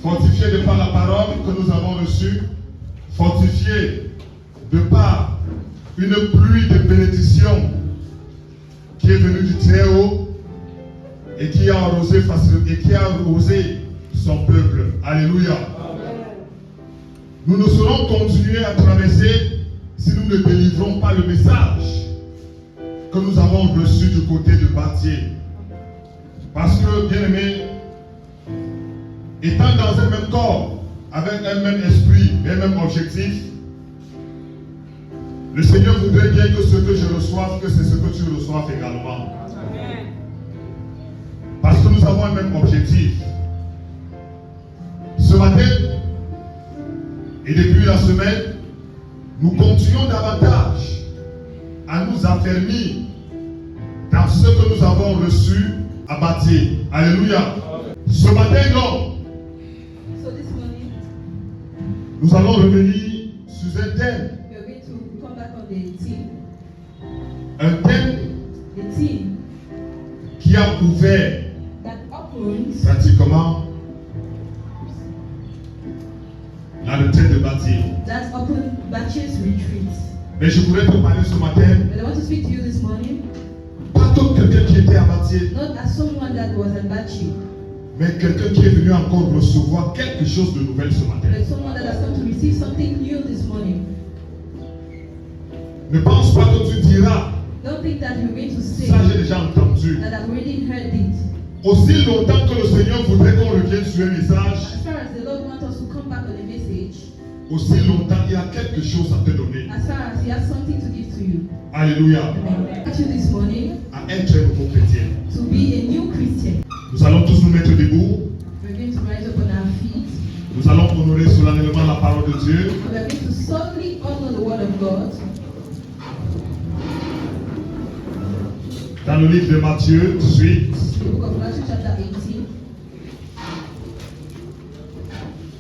Fortifié de par la parole que nous avons reçue, fortifié de par une pluie de bénédiction qui est venue du Très-Haut et qui a arrosé son peuple. Alléluia. Nous ne saurons continuer à traverser si nous ne délivrons pas le message que nous avons reçu du côté de Bâtier. Parce que, bien aimé, étant dans un même corps, avec un même esprit et un même objectif, le Seigneur voudrait bien que ce que je reçoive, que c'est ce que tu reçoives également. Amen. Parce que nous avons un même objectif. Ce matin, et depuis la semaine, nous continuons davantage à nous affermir dans ce que nous avons reçu à Bâtier. Alléluia. Ce matin, non. Nous allons revenir sur un thème. Un thème qui a ouvert pratiquement la retraite de Bâtier. Mais je voudrais te parler ce matin. Pas comme quelqu'un qui était à Bâtier. Mais quelqu'un qui est venu encore recevoir quelque chose de nouvel ce matin. Ne pense pas que tu diras. Ça, j'ai déjà entendu. Aussi longtemps que le Seigneur voudrait qu'on revienne sur un message, aussi longtemps il y a quelque chose à te donner. Alléluia. À être un nouveau chrétien. Nous allons tous nous mettre debout. Nous allons honorer solennellement la parole de Dieu. Dans le livre de Matthieu, suite,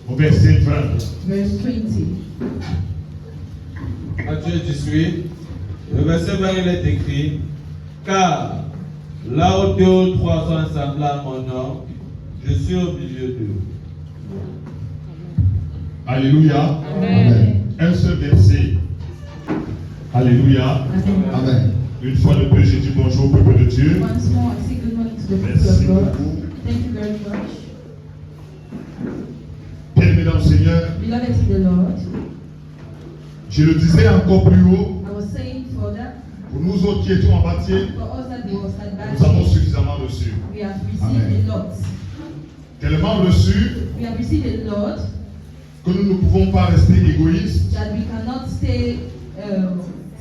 au verset 20. Matthieu 18, le verset 20, il est écrit: car là où deux ou trois sont assemblés à mon nom, je suis au milieu d'eux. Alléluia. Amen. Un seul verset. Alléluia. Amen. Une fois de plus, je dis bonjour au peuple de Dieu. Once more, I say good morning to the people Merci of God. beaucoup. Thank you very much. Bien-aimés dans le Seigneur, Beloved in the Lord, je le disais encore plus haut, I was saying further, pour nous autres qui étions en Bâtier, for us that was nous avons advanced, suffisamment reçu. we have received Amen. a lot. Tellement reçu We have received a lot que nous ne pouvons pas rester égoïstes that we cannot stay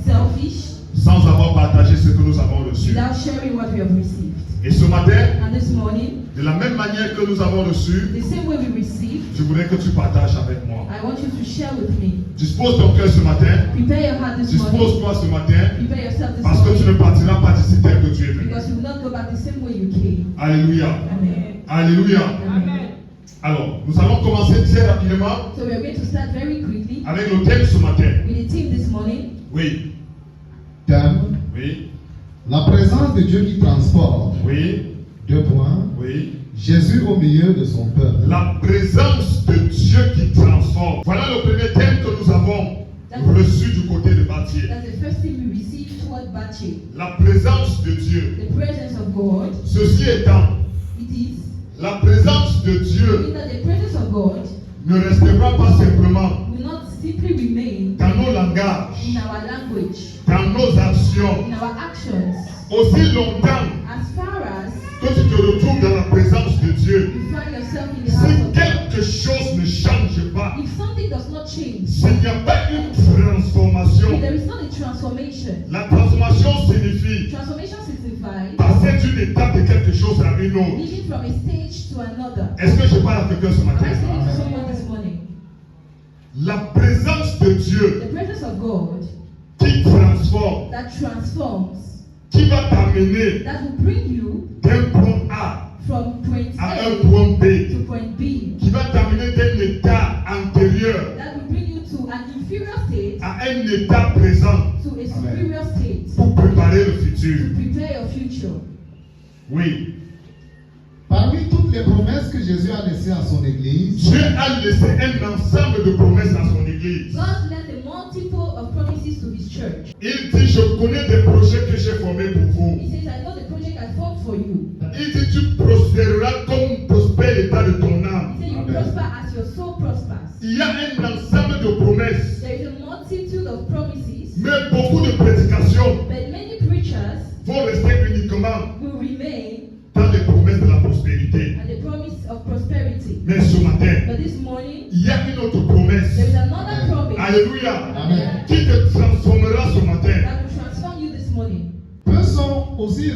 selfish sans avoir partagé ce que nous avons reçu. without sharing what we have received. Et ce matin, And this morning, de la même manière que nous avons reçu, the same way we received, je voudrais que tu partages avec moi. I want you to share with me. Dispose ton cœur ce matin. Prepare your heart this morning. Dispose-toi ce matin. Prepare yourself this Parce que tu ne morning. partiras pas d'ici tel que tu es venu. Because you will not go back the same way you came. Alléluia. Amen. Alléluia. Amen. Alors, nous allons commencer très rapidement So we are going to start very quickly avec le thème ce matin. with the team this morning. Oui, Thème, oui, la présence de Dieu qui transporte. oui, 2 points. oui. Jésus au milieu de son peuple. La présence de Dieu qui transforme. Voilà le premier thème que nous avons reçu du côté de Bâtier. That's the first thing we received toward Bache. La présence de Dieu. The presence of God. Ceci étant, It is la présence de Dieu in that the presence of God ne restera pas simplement will not simply remain dans nos langages, in our language, dans nos actions. in our actions, Aussi longtemps as far as que tu te retrouves dans la présence de Dieu, you find yourself in the si house of God. quelque chose ne change pas, If something does not change, s'il n'y a pas une transformation, if there is not a transformation, la transformation signifie transformation signifies passer d'une étape de quelque chose à une autre. moving from a stage to another. Est-ce que je parle à quelqu'un ce Am I matin? speaking to someone this morning? La présence de Dieu The presence of God qui transforme, that transforms, qui va t'amener that will bring you d'un point A from point à A un point B, to point B, qui va t'amener d'un état antérieur that will bring you to an inferior state à un état présent to a superior state pour préparer le to futur. prepare your future. Oui, Parmi toutes les promesses que Jésus a laissées à son Église, Dieu a laissé un ensemble de promesses à son église. God left a multiple of promises to His church. Il dit, je connais des projets que j'ai formés pour vous. He says, I know the project I formed for you. Il dit, tu prospéreras comme prospère l'état de ton âme. He said, you Amen. prosper as your soul prospers. Il y a un ensemble de promesses, There is a multitude of promises, mais beaucoup de prédications but many preachers vont rester uniquement will remain dans les promesses de la prospérité. at the promise of prosperity. Mais ce matin, But this morning, il y a une autre promesse, there is another promise alléluia, Amen. qui te transformera ce matin. that will transform you this morning. peu sont aussi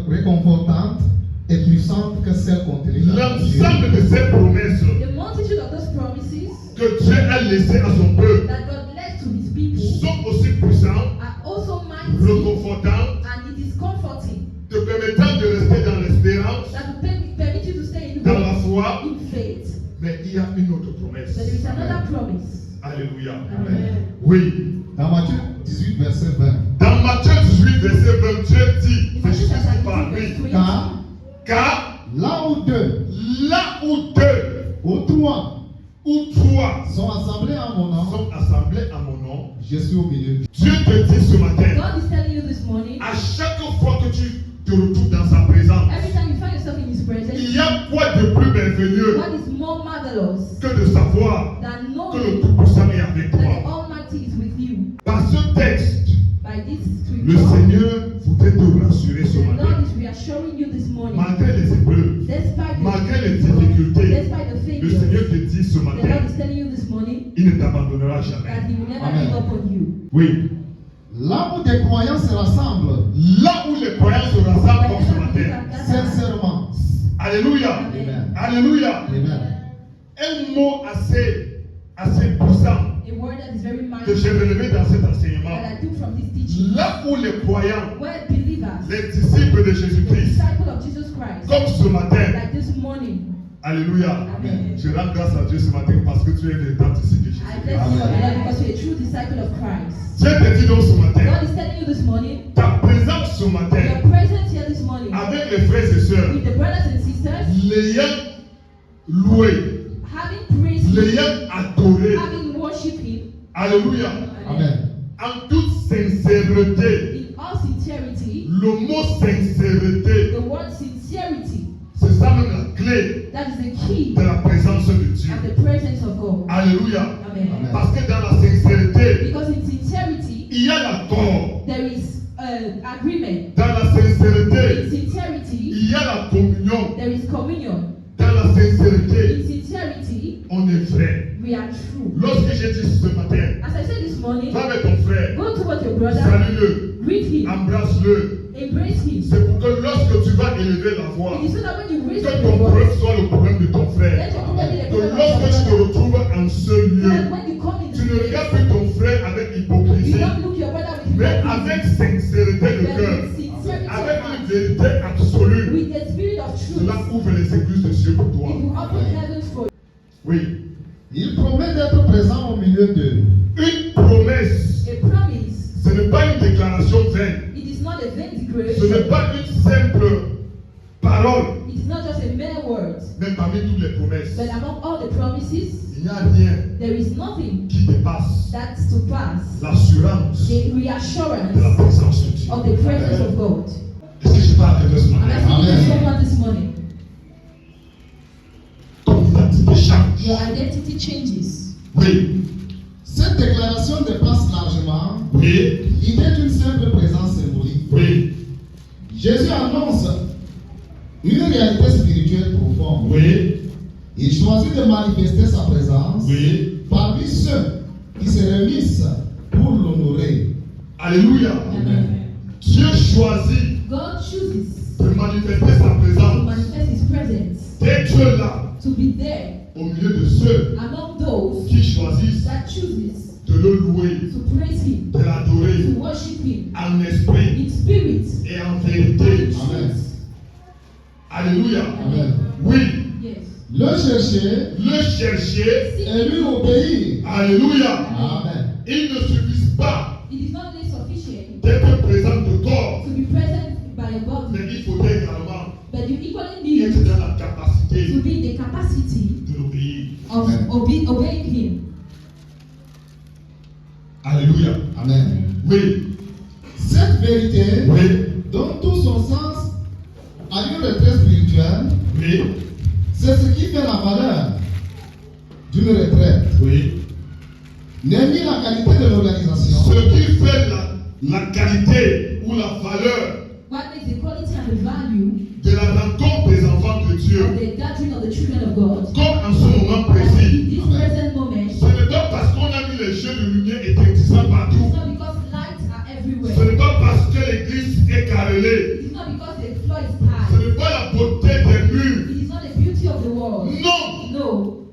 réconfortantes et puissantes que celles contenues dans Jésus. L'ensemble de ces promesses The multitude of those promises que Dieu a laissées à son peuple that God left to His people sont aussi puissants, are also mighty, réconfortants, and it is comforting, te permettant de rester dans l'espérance, that will permit you to stay in dans la hope, foi. in faith. Mais il y a une autre promesse. But there is another promise. Alléluia. Amen. Oui. Dans Matthieu 18, verset 20. Dans Matthieu 18, verset 20, Dieu dit, In c'est Matthew Jésus chapter qui parle, 18, oui. verse 20, Car Car là où deux là où deux ou trois ou trois sont assemblés en mon nom, sont assemblés à mon nom, je suis au milieu. Dieu te dit ce matin, God is telling you this morning, à chaque fois que tu te retrouves dans sa présence, every time you find yourself in His il presence, y a quoi de plus merveilleux what is more marvelous que de savoir than que le knowing Tout-Puissant est avec that the toi. Almighty is with you? Par ce texte, By this le scripture, Seigneur voudrait te rassurer ce the Lord matin. is reassuring you this morning. Malgré les épreuves, Despite malgré les the difficultés, despite the le Seigneur failures, te dit ce the Lord matin, is telling you this morning il ne t'abandonnera that jamais. He will never Amen. give up on you. Oui. Là où des croyants se rassemblent Là où les croyants se rassemblent comme ce matin. sincèrement. Alléluia. Amen. Alléluia. Amen. Un mot assez puissant A word that is very que j'ai mighty relevé dans cet enseignement. that I took from this teaching. Là où les croyants, Where believers, les disciples de the Jésus-Christ, disciple of Jesus Christ, comme ce matin, like this morning, alléluia. Amen. Je rends grâce à Dieu ce matin parce que tu es un véritable disciple de I Jésus-Christ. bless you, Lord, because you're a true disciple of Christ. Dieu te dit donc ce matin, God is telling you this morning, ta présence ce your matin, presence here this morning, avec les frères et sœurs, with the brothers and sisters, l'ayant loué, having praised Him, l'ayant adoré, having worshipped Him, alléluia, Amen. en toute sincérité. in all sincerity. Le mot sincérité, The word sincerity, c'est ça même la clé that is the key de la présence de Dieu. of the presence of God. Alléluia. Amen. Amen. Parce que dans la sincérité, Because in sincerity, il y a l'accord. there is agreement. Dans la In sincérité, sincerity, il y a la communion. there is communion. Dans la sincérité, In sincerity, on est vrai. we are true. Lorsque j'ai dit ce matin, As I said this morning, va avec ton frère, go toward your brother, salue-le, greet him, embrasse-le. embrace him. C'est pour que lorsque tu vas élever la voix, It is so that when you raise que up ton your problème voice, soit le problème de ton frère. let your problem be the Que problem of lorsque tu te your brother. retrouves en ce So lieu, that when you come in tu this ne regardes place, plus ton frère avec you hypocrisie, don't look your brother with mais hypocrisy, avec sincérité de but cœur, with sincerity of avec heart, une vérité absolue. with the spirit of truth. Cela ouvre les écluses de Dieu pour It toi. will open heavens for you. Oui. Il promet d'être présent au milieu d'eux. Une promesse, A promise, ce n'est pas une déclaration vaine. it is not a vain Ce n'est declaration. pas une simple parole, It is not just a mere word, même parmi toutes les promesses, but among all the promises, il n'y a rien there is nothing qui dépasse that surpasses l'assurance the de la reassurance présence de Dieu. of the presence of God. Est-ce que je parle à quelqu'un ce I'm matin? asking Amen. someone this morning, Ton identité change. your identity changes. Oui, Cette déclaration dépasse largement oui, l'idée d'une simple présence symbolique. oui, Jésus annonce une réalité spirituelle profonde. oui, Il choisit de manifester sa présence oui. parmi ceux qui se réunissent pour l'honorer. Alléluia. Amen. Dieu choisit God chooses de manifester sa to présence. manifest His presence, D'être là to be there au milieu de ceux among those qui choisissent that chooses de le louer, to praise Him, de l'adorer to worship Him en esprit in spirit et en and vérité. in Amen. truth. Alléluia. Amen. Oui, Yes. Le chercher le chercher. et lui obéir. Alléluia. Amen. Il ne suffit pas It is not only sufficient d'être présent de corps, to be present by your body, mais il faudrait également but you equally être need dans la capacité to be in the capacity de l'obéir. of Amen. obeying Him. Alléluia. Amen. Oui, Cette vérité oui, donne tout son sens à une retraite spirituelle. oui, C'est ce qui fait la valeur d'une retraite. oui. N'est ni la qualité de l'organisation, Ce qui fait la qualité ou la valeur What makes the quality and the value de la rencontre des enfants de Dieu, of the gathering of the children of God, comme en ce moment in précis, this Amen. present moment, ce n'est pas parce qu'on a mis les jeux de lumière éclaircissants it's partout. not because lights are Ce everywhere. n'est pas parce que l'église est carrelée. It is not because the floor is Ce high. n'est pas la beauté des murs. It is not the beauty of the world. Non, No.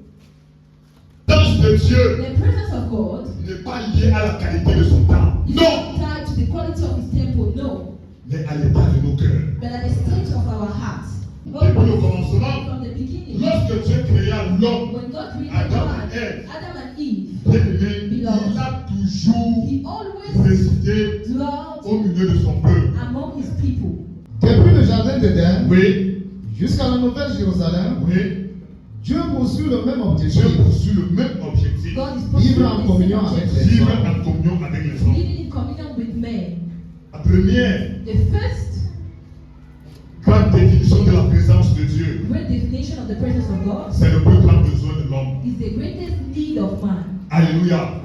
la présence de Dieu The presence of God n'est pas liée à la qualité de son temps. is Non, not tied to the quality of His temple. No. mais à l'état de nos cœurs. But at the state of our hearts. Depuis le commencement, From the beginning, lorsque Dieu créa l'homme, when God created Adam man, et Ève, Adam and Eve, bien aimé, il a toujours He always résidé dwelt au milieu de son peuple. among His people. depuis le jardin d'Éden Oui, jusqu'à la Nouvelle Jérusalem, oui, Dieu poursuit le même Dieu objectif. poursuit le même objectif. God is Vivre en pursuing communion the avec same les Vivre hommes. en communion avec les hommes. living in communion with men. La première The first grande définition de la présence de Dieu, great definition of the presence of God c'est le plus grand besoin de l'homme. is the greatest need of man. Alléluia.